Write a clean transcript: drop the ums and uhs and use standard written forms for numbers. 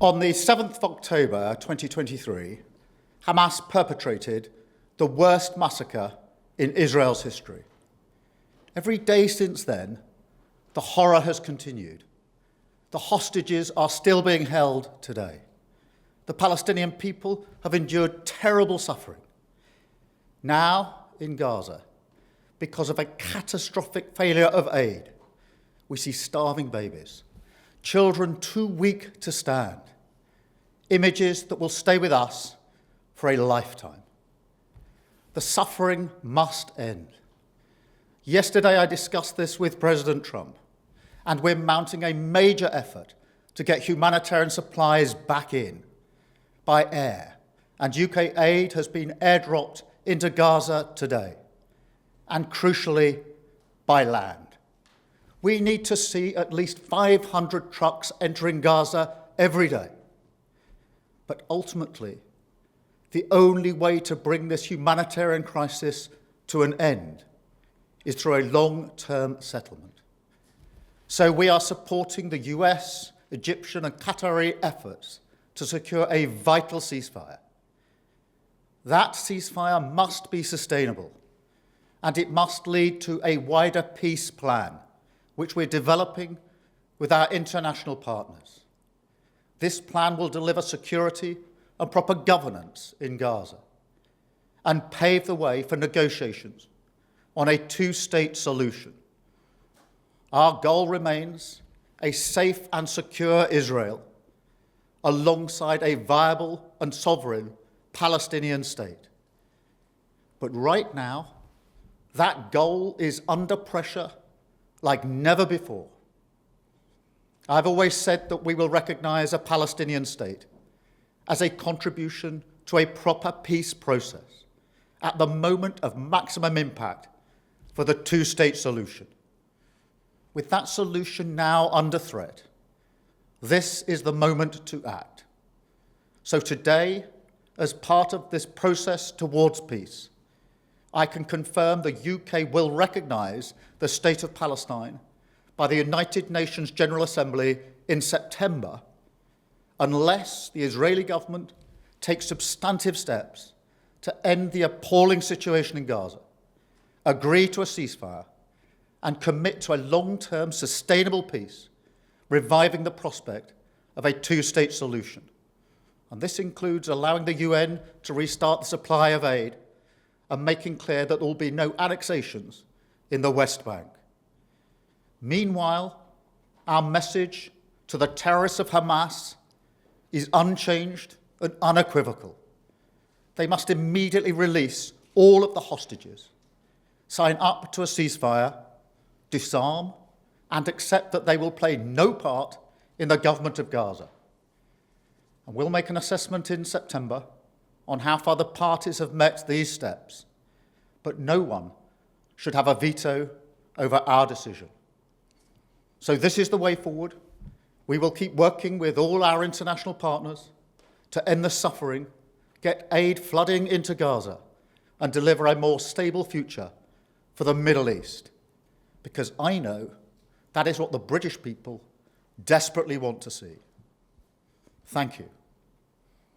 On the 7th of October 2023, Hamas perpetrated the worst massacre in Israel's history. Every day since then, the horror has continued. The hostages are still being held today. The Palestinian people have endured terrible suffering. Now, in Gaza, because of a catastrophic failure of aid, we see starving babies, children too weak to stand, images that will stay with us for a lifetime. The suffering must end. Yesterday, I discussed this with President Trump, and we're mounting a major effort to get humanitarian supplies back in by air, and UK aid has been airdropped into Gaza today, and crucially, by land. We need to see at least 500 trucks entering Gaza every day. But ultimately, the only way to bring this humanitarian crisis to an end is through a long-term settlement. So we are supporting the US, Egyptian and Qatari efforts to secure a vital ceasefire. That ceasefire must be sustainable, and it must lead to a wider peace plan, which we're developing with our international partners. This plan will deliver security and proper governance in Gaza and pave the way for negotiations on a two-state solution. Our goal remains a safe and secure Israel alongside a viable and sovereign Palestinian state. But right now, that goal is under pressure like never before. I've always said that we will recognize a Palestinian state as a contribution to a proper peace process at the moment of maximum impact for the two-state solution. With that solution now under threat, this is the moment to act. So today, as part of this process towards peace, I can confirm the UK will recognise the State of Palestine by the United Nations General Assembly in September, unless the Israeli government takes substantive steps to end the appalling situation in Gaza, agree to a ceasefire, and commit to a long-term sustainable peace, reviving the prospect of a two-state solution. And this includes allowing the UN to restart the supply of aid and making clear that there will be no annexations in the West Bank. Meanwhile, our message to the terrorists of Hamas is unchanged and unequivocal. They must immediately release all of the hostages, sign up to a ceasefire, disarm, and accept that they will play no part in the government of Gaza. And we'll make an assessment in September on how far the parties have met these steps, but no one should have a veto over our decision. So this is the way forward. We will keep working with all our international partners to end the suffering, get aid flooding into Gaza, and deliver a more stable future for the Middle East. Because I know that is what the British people desperately want to see. Thank you.